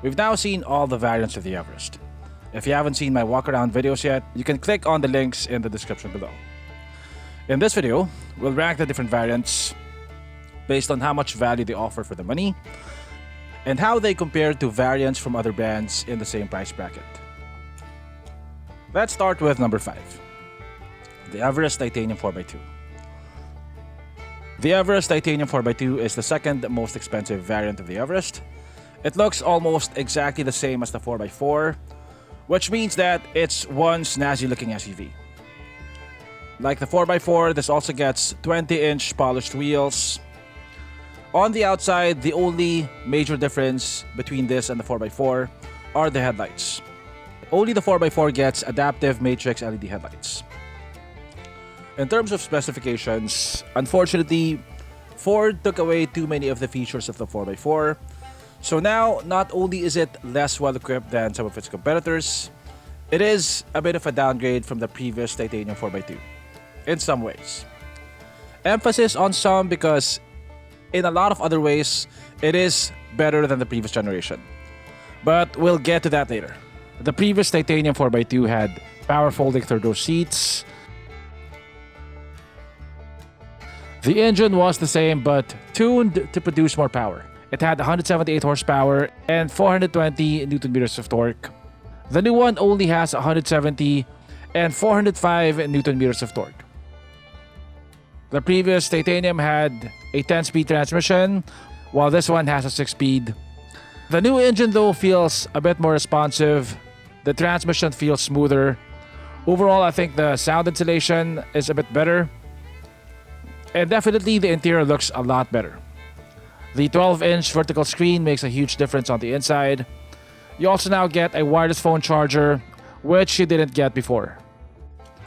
We've now seen all the variants of the Everest. If you haven't seen my walk around videos yet, you can click on the links in the description below. In this video, we'll rank the different variants based on how much value they offer for the money and how they compare to variants from other brands in the same price bracket. Let's start with number 5, the Everest Titanium 4x2. The Everest Titanium 4x2 is the second most expensive variant of the Everest. It looks almost exactly the same as the 4x4, which means that it's one snazzy looking SUV. Like the 4x4, this also gets 20-inch polished wheels. On the outside, the only major difference between this and the 4x4 are the headlights. Only the 4x4 gets adaptive matrix LED headlights. In terms of specifications, unfortunately, Ford took away too many of the features of the 4x4. So now, not only is it less well equipped than some of its competitors, it is a bit of a downgrade from the previous Titanium 4x2, in some ways. Emphasis on some because in a lot of other ways, it is better than the previous generation. But we'll get to that later. The previous Titanium 4x2 had power folding third row seats. The engine was the same but tuned to produce more power. It had 178 horsepower and 420 Newton meters of torque. The new one only has 170 and 405 Newton meters of torque. The previous Titanium had a 10-speed transmission, while this one has a 6-speed. The new engine though feels a bit more responsive. The transmission feels smoother. Overall, I think the sound insulation is a bit better. And definitely the interior looks a lot better. The 12-inch vertical screen makes a huge difference on the inside. You also now get a wireless phone charger, which you didn't get before.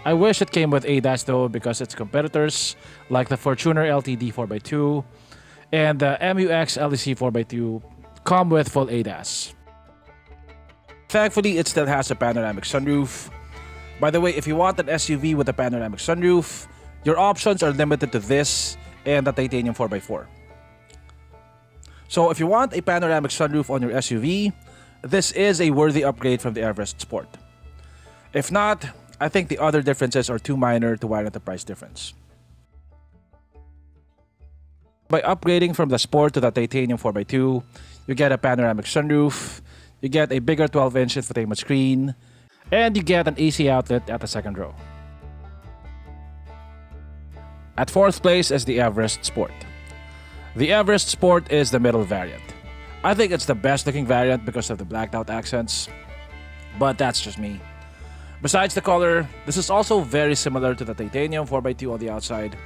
I wish it came with ADAS though, because its competitors, like the Fortuner LTD 4x2 and the MUX LEC 4x2, come with full ADAS. Thankfully, it still has a panoramic sunroof. By the way, if you want an SUV with a panoramic sunroof, your options are limited to this and the Titanium 4x4. So if you want a panoramic sunroof on your SUV, this is a worthy upgrade from the Everest Sport. If not, I think the other differences are too minor to warrant the price difference. By upgrading from the Sport to the Titanium 4x2, you get a panoramic sunroof, you get a bigger 12-inch infotainment screen, and you get an AC outlet at the second row. At 4th place is the Everest Sport. The Everest Sport is the middle variant. I think it's the best looking variant because of the blacked out accents, but that's just me. Besides the color, this is also very similar to the Titanium 4x2 on the outside.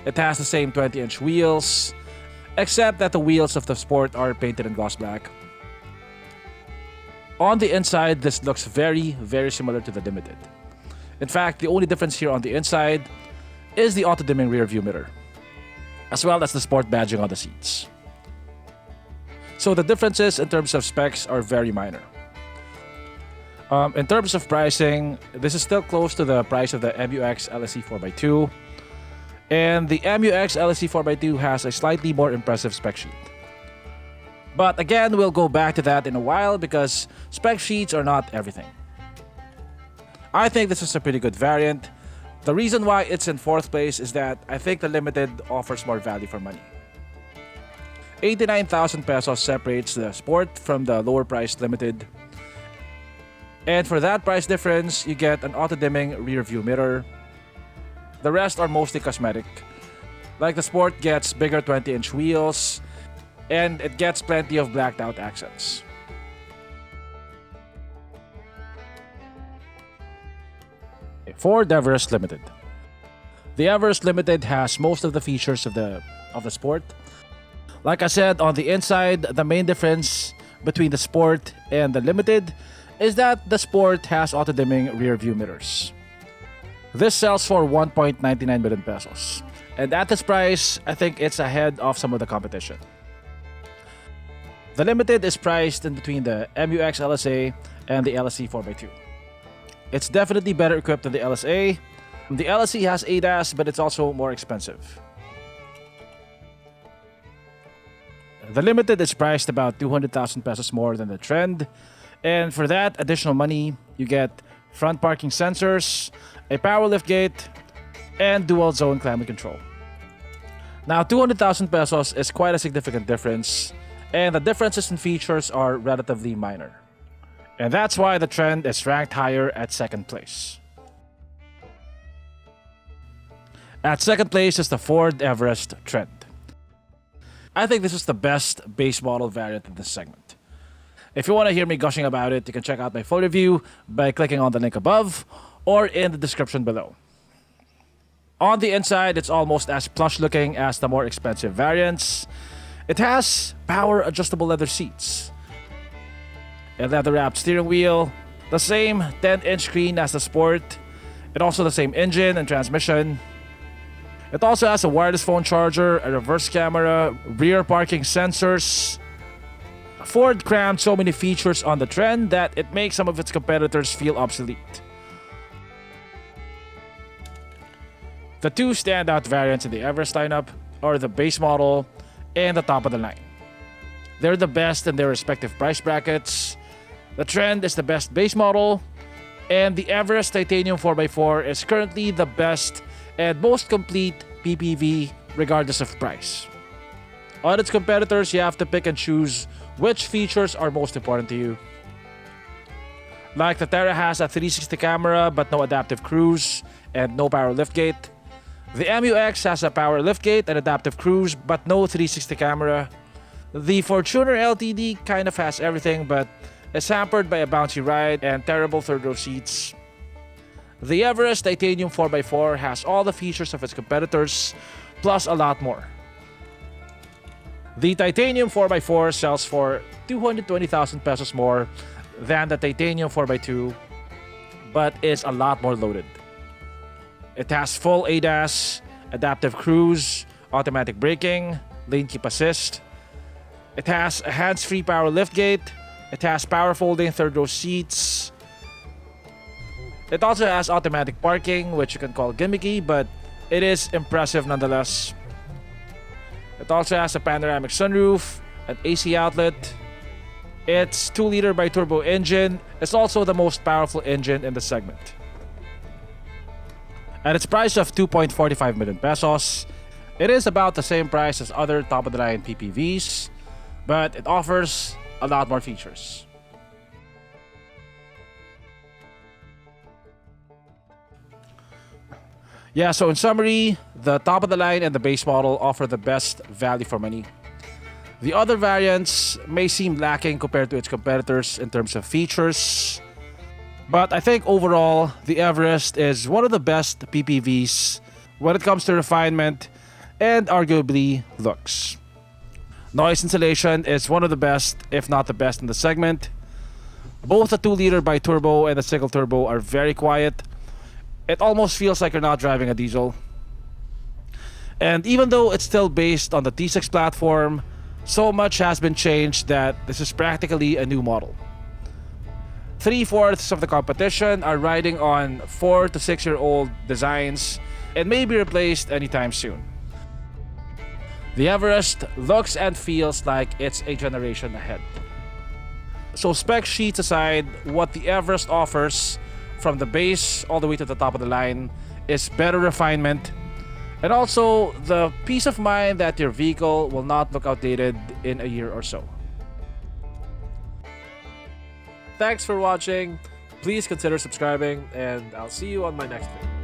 It has the same 20-inch wheels, except that the wheels of the Sport are painted in gloss black. On the inside, this looks very similar to the Limited. In fact, the only difference here on the inside is the auto-dimming rear view mirror, as well as the Sport badging on the seats. So the differences in terms of specs are very minor. In terms of pricing, this is still close to the price of the MUX LEC 4x2, and the MUX LEC 4x2 has a slightly more impressive spec sheet. But again, we'll go back to that in a while because spec sheets are not everything. I think this is a pretty good variant. The reason why it's in 4th place is that I think the Limited offers more value for money. 89,000 pesos separates the Sport from the lower priced Limited. And for that price difference, you get an auto-dimming rear view mirror. The rest are mostly cosmetic. Like the Sport gets bigger 20-inch wheels, and it gets plenty of blacked out accents. Ford Everest Limited. The Everest Limited has most of the features of the Sport. Like I said, on the inside, the main difference between the Sport and the Limited is that the Sport has auto-dimming rear view mirrors. This sells for 1.99 million pesos. And at this price, I think it's ahead of some of the competition. The Limited is priced in between the MUX LSA and the LSE 4x2. It's definitely better equipped than the LSA. The LSE has ADAS, but it's also more expensive. The Limited is priced about 200,000 pesos more than the Trend, and for that additional money, you get front parking sensors, a power liftgate, and dual zone climate control. Now, 200,000 pesos is quite a significant difference, and the differences in features are relatively minor. And that's why the Trend is ranked higher at second place. At second place is the Ford Everest Trend. I think this is the best base model variant in this segment. If you want to hear me gushing about it, you can check out my full review by clicking on the link above or in the description below. On the inside, it's almost as plush looking as the more expensive variants. It has power adjustable leather seats, a leather wrapped steering wheel, the same 10-inch screen as the Sport, and also the same engine and transmission. It also has a wireless phone charger, a reverse camera, rear parking sensors. Ford crammed so many features on the Trend that it makes some of its competitors feel obsolete. The two standout variants in the Everest lineup are the base model and the top of the line. They're the best in their respective price brackets. The Trend is the best base model, and the Everest Titanium 4x4 is currently the best and most complete PPV regardless of price. On its competitors, you have to pick and choose which features are most important to you. Like the Terra has a 360 camera but no adaptive cruise and no power liftgate. The MUX has a power liftgate and adaptive cruise but no 360 camera. The Fortuner LTD kind of has everything but is hampered by a bouncy ride and terrible third row seats. The Everest Titanium 4x4 has all the features of its competitors, plus a lot more. The Titanium 4x4 sells for 220,000 pesos more than the Titanium 4x2, but is a lot more loaded. It has full ADAS, adaptive cruise, automatic braking, lane keep assist. It has a hands-free power liftgate. It has power folding third row seats. It also has automatic parking, which you can call gimmicky, but it is impressive nonetheless. It also has a panoramic sunroof, an AC outlet. Its 2-liter bi-turbo engine is also the most powerful engine in the segment. At its price of 2.45 million pesos, it is about the same price as other top-of-the-line PPVs, but it offers a lot more features. Yeah, so in summary, the top of the line and the base model offer the best value for money. The other variants may seem lacking compared to its competitors in terms of features, but I think overall, the Everest is one of the best PPVs when it comes to refinement and arguably looks. Noise insulation is one of the best, if not the best in the segment. Both the 2-liter bi-turbo and the single turbo are very quiet. It almost feels like you're not driving a diesel. And even though it's still based on the T6 platform, so much has been changed that this is practically a new model. 3/4 of the competition are riding on 4 to 6-year-old designs and may be replaced anytime soon. The Everest looks and feels like it's a generation ahead. So spec sheets aside, what the Everest offers from the base all the way to the top of the line is better refinement and also the peace of mind that your vehicle will not look outdated in a year or so. Thanks for watching. Please consider subscribing and I'll see you on my next video.